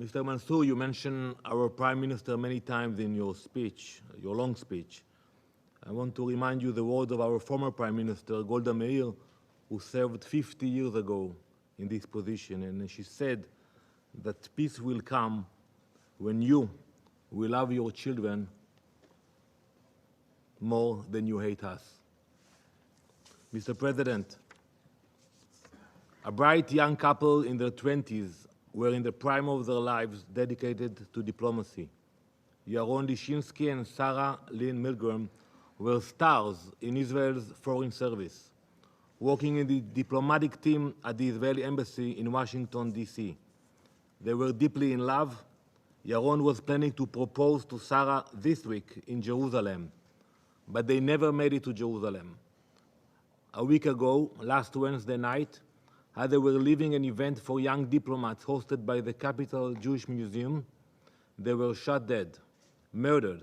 Mr. Mansour, you mentioned our Prime Minister many times in your speech, your long speech. I want to remind you the words of our former Prime Minister, Golda Meir, who served 50 years ago in this position, and she said that peace will come when you will love your children more than you hate us. Mr. President, a bright young couple in their 20s were in the prime of their lives dedicated to diplomacy. Yaron Lishinsky and Sarah Lynn Milgram were stars in Israel's foreign service, working in the diplomatic team at the Israeli embassy in Washington, D.C. They were deeply in love. Yaron was planning to propose to Sarah this week in Jerusalem, but they never made it to Jerusalem. A week ago, last Wednesday night, as they were leaving an event for young diplomats hosted by the Capital Jewish Museum, they were shot dead, murdered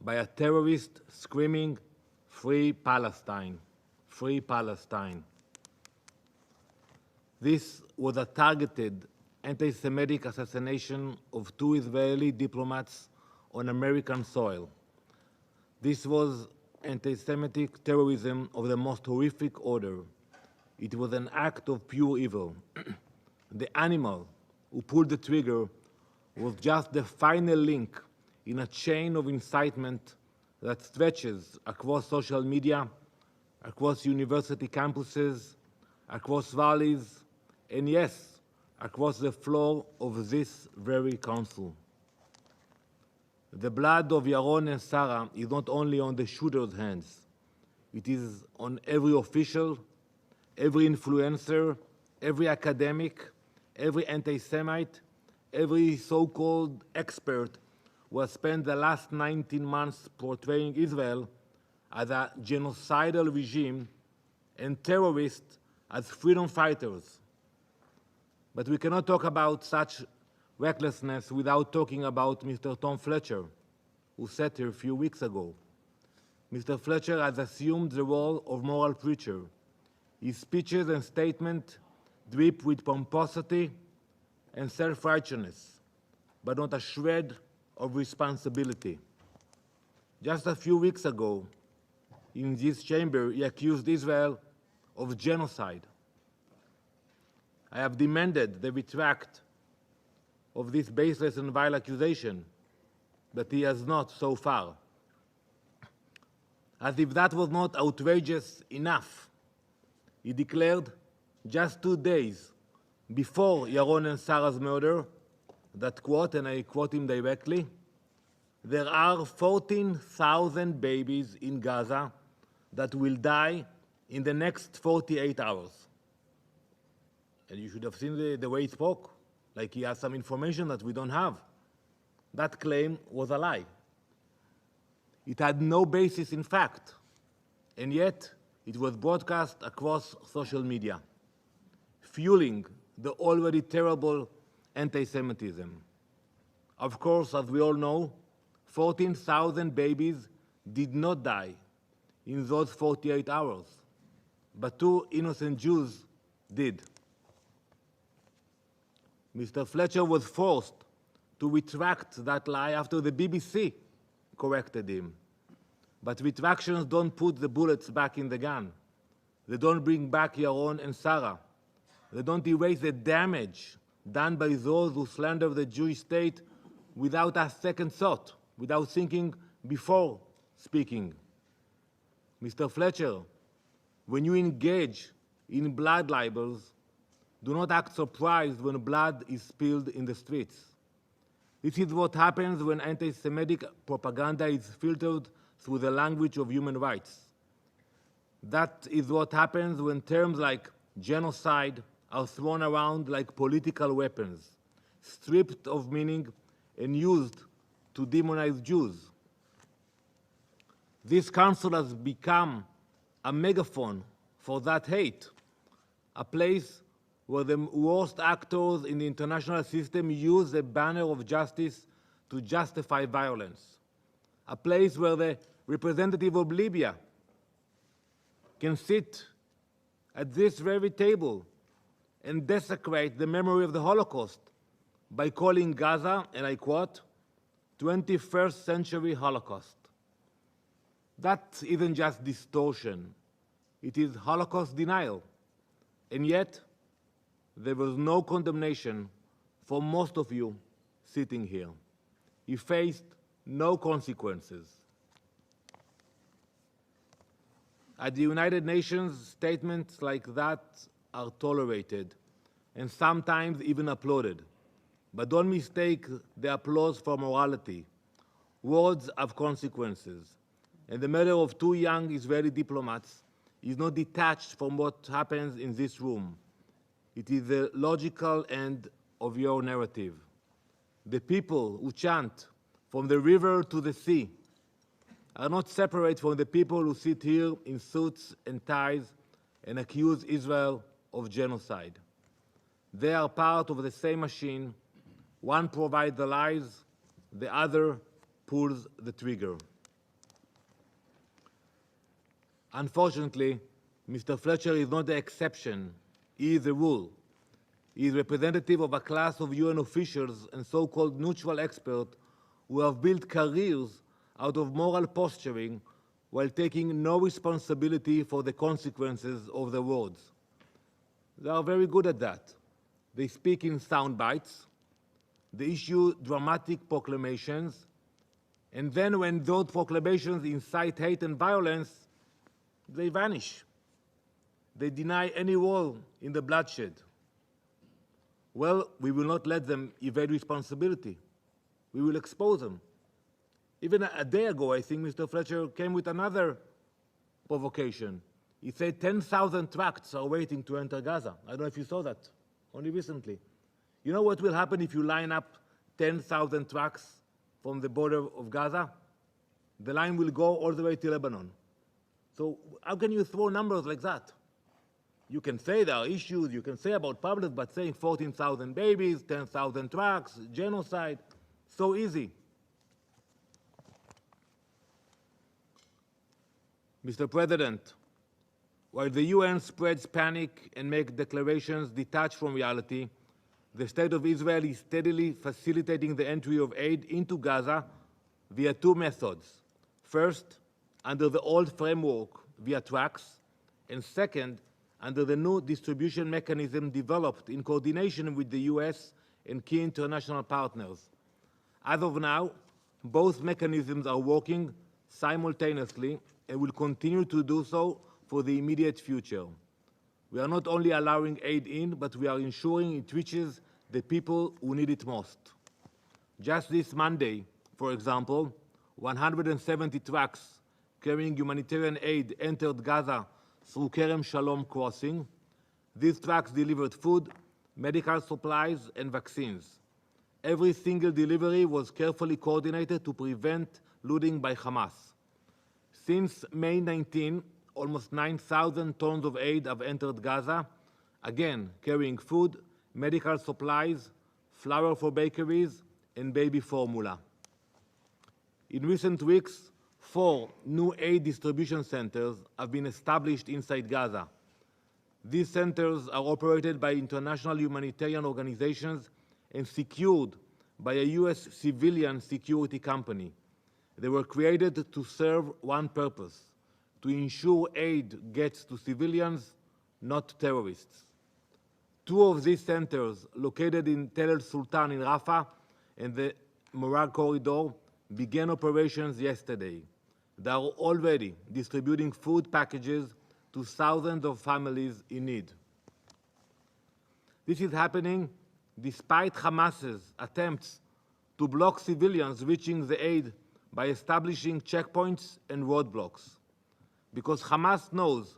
by a terrorist screaming, "Free Palestine, free Palestine." This was a targeted anti-Semitic assassination of two Israeli diplomats on American soil. This was anti-Semitic terrorism of the most horrific order. It was an act of pure evil. The animal who pulled the trigger was just the final link in a chain of incitement that stretches across social media, across university campuses, across valleys, and yes, across the floor of this very council. The blood of Yaron and Sarah is not only on the shooter's hands, it is on every official, every influencer, every academic, every anti-Semite, every so-called expert who has spent the last 19 months portraying Israel as a genocidal regime and terrorists as freedom fighters. But we cannot talk about such recklessness without talking about Mr. Tom Fletcher, who sat here a few weeks ago. Mr. Fletcher has assumed the role of moral preacher. His speeches and statements drip with pomposity and self-righteousness, but not a shred of responsibility. Just a few weeks ago, in this chamber, he accused Israel of genocide. I have demanded the retract of this baseless and vile accusation, but he has not so far. As if that was not outrageous enough, he declared just 2 days before Yaron and Sarah's murder that, quote, and I quote him directly, "There are 14,000 babies in Gaza that will die in the next 48 hours. And you should have seen the way he spoke, like he has some information that we don't have. That claim was a lie. It had no basis in fact, and yet it was broadcast across social media, fueling the already terrible anti-Semitism. Of course, as we all know, 14,000 babies did not die in those 48 hours, but 2 innocent Jews did. Mr. Fletcher was forced to retract that lie after the BBC corrected him. But retractions don't put the bullets back in the gun. They don't bring back Yaron and Sarah. They don't erase the damage done by those who slander the Jewish state without a second thought, without thinking before speaking. Mr. Fletcher, when you engage in blood libels, do not act surprised when blood is spilled in the streets. This is what happens when anti-Semitic propaganda is filtered through the language of human rights. That is what happens when terms like genocide are thrown around like political weapons, stripped of meaning and used to demonize Jews. This council has become a megaphone for that hate, a place where the worst actors in the international system use the banner of justice to justify violence, a place where the representative of Libya can sit at this very table and desecrate the memory of the Holocaust by calling Gaza, and I quote, 21st century Holocaust. That isn't just distortion, it is Holocaust denial. And yet, there was no condemnation for most of you sitting here. You faced no consequences. At the United Nations, statements like that are tolerated and sometimes even applauded. But don't mistake the applause for morality. Words have consequences. And the murder of two young Israeli diplomats is not detached from what happens in this room. It is the logical end of your narrative. The people who chant from the river to the sea are not separate from the people who sit here in suits and ties and accuse Israel of genocide. They are part of the same machine. One provides the lies, the other pulls the trigger. Unfortunately, Mr. Fletcher is not the exception, he is the rule. He is representative of a class of UN officials and so-called neutral experts who have built careers out of moral posturing while taking no responsibility for the consequences of their words. They are very good at that. They speak in sound bites, they issue dramatic proclamations, and then when those proclamations incite hate and violence, they vanish. They deny any role in the bloodshed. Well, we will not let them evade responsibility. We will expose them. Even a day ago, I think Mr. Fletcher came with another provocation. He said 10,000 tracts are waiting to enter Gaza. I don't know if you saw that, only recently. You know what will happen if you line up 10,000 tracts from the border of Gaza? The line will go all the way to Lebanon. So how can you throw numbers like that? You can say there are issues, you can say about public, but saying 14,000 babies, 10,000 trucks, genocide, so easy. Mr. President, while the UN spreads panic and makes declarations detached from reality, the State of Israel is steadily facilitating the entry of aid into Gaza via two methods. First, under the old framework via trucks, and second, under the new distribution mechanism developed in coordination with the US and key international partners. As of now, both mechanisms are working simultaneously and will continue to do so for the immediate future. We are not only allowing aid in, but we are ensuring it reaches the people who need it most. Just this Monday, for example, 170 trucks carrying humanitarian aid entered Gaza through Kerem Shalom crossing. These trucks delivered food, medical supplies, and vaccines. Every single delivery was carefully coordinated to prevent looting by Hamas. Since May 19, almost 9,000 tons of aid have entered Gaza, again carrying food, medical supplies, flour for bakeries, and baby formula. In recent weeks, 4 new aid distribution centers have been established inside Gaza. These centers are operated by international humanitarian organizations and secured by a US civilian security company. They were created to serve one purpose: to ensure aid gets to civilians, not terrorists. 2 of these centers, located in Tel El Sultan in Rafah and the Morag Corridor, began operations yesterday. They are already distributing food packages to thousands of families in need. This is happening despite Hamas's attempts to block civilians reaching the aid by establishing checkpoints and roadblocks. Because Hamas knows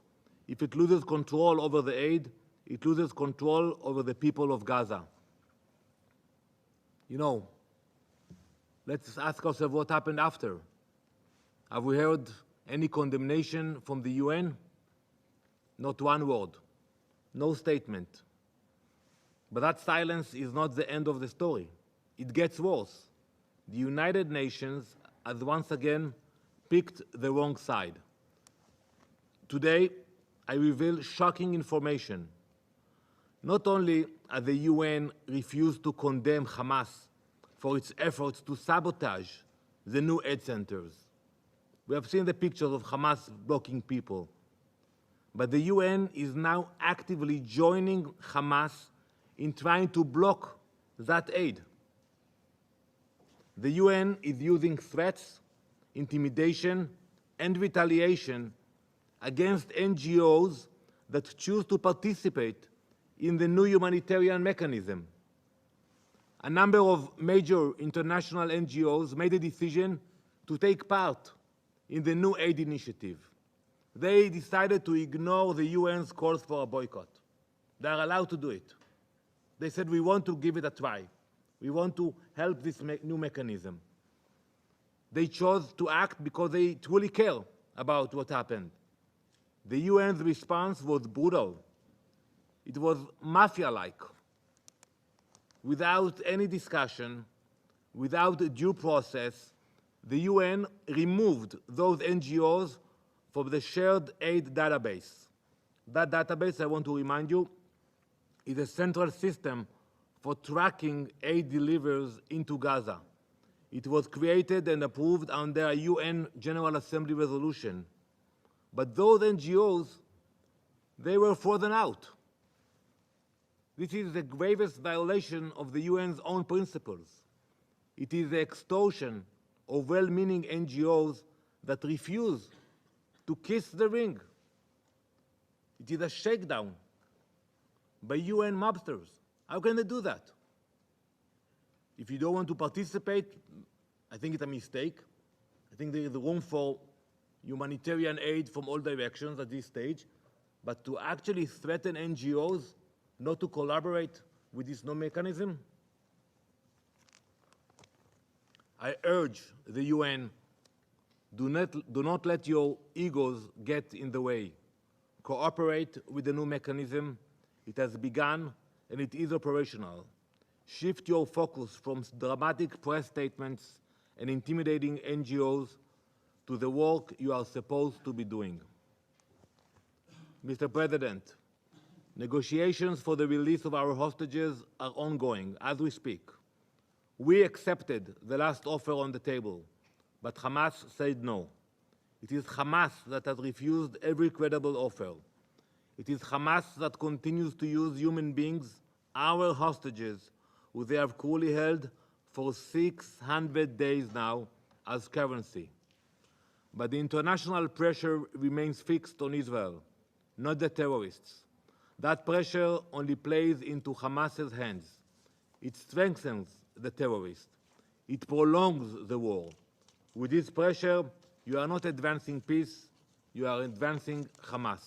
if it loses control over the aid, it loses control over the people of Gaza. You know, let's ask ourselves what happened after. Have we heard any condemnation from the UN? Not one word, no statement. But that silence is not the end of the story. It gets worse. The United Nations has once again picked the wrong side. Today, I reveal shocking information. Not only has the UN refused to condemn Hamas for its efforts to sabotage the new aid centers. We have seen the pictures of Hamas blocking people. But the UN is now actively joining Hamas in trying to block that aid. The UN is using threats, intimidation, and retaliation against NGOs that choose to participate in the new humanitarian mechanism. A number of major international NGOs made a decision to take part in the new aid initiative. They decided to ignore the UN's calls for a boycott. They are allowed to do it. They said, we want to give it a try. We want to help this new mechanism. They chose to act because they truly care about what happened. The UN's response was brutal. It was mafia-like. Without any discussion, without due process, the UN removed those NGOs from the shared aid database. That database, I want to remind you, is a central system for tracking aid deliveries into Gaza. It was created and approved under a UN General Assembly resolution. But those NGOs, they were frozen out. This is the gravest violation of the UN's own principles. It is the extortion of well-meaning NGOs that refuse to kiss the ring. It is a shakedown by UN mobsters. How can they do that? If you don't want to participate, I think it's a mistake. I think there is room for humanitarian aid from all directions at this stage, but to actually threaten NGOs not to collaborate with this new mechanism, I urge the UN, do not let your egos get in the way. Cooperate with the new mechanism. It has begun and it is operational. Shift your focus from dramatic press statements and intimidating NGOs to the work you are supposed to be doing. Mr. President, negotiations for the release of our hostages are ongoing as we speak. We accepted the last offer on the table, but Hamas said no. It is Hamas that has refused every credible offer. It is Hamas that continues to use human beings, our hostages, who they have cruelly held for 600 days now, as currency. But the international pressure remains fixed on Israel, not the terrorists. That pressure only plays into Hamas's hands. It strengthens the terrorists. It prolongs the war. With this pressure, you are not advancing peace, you are advancing Hamas.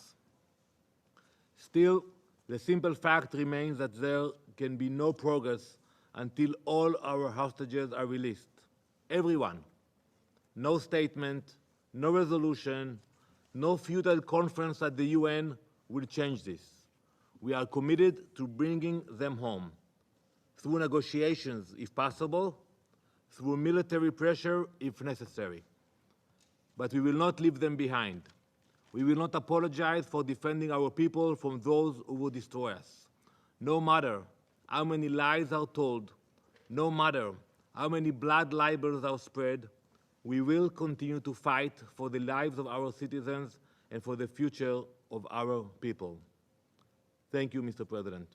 Still, the simple fact remains that there can be no progress until all our hostages are released. Everyone. No statement, no resolution, no futile conference at the UN will change this. We are committed to bringing them home, through negotiations if possible, through military pressure if necessary. But we will not leave them behind. We will not apologize for defending our people from those who will destroy us. No matter how many lies are told, no matter how many blood libels are spread, we will continue to fight for the lives of our citizens and for the future of our people. Thank you, Mr. President.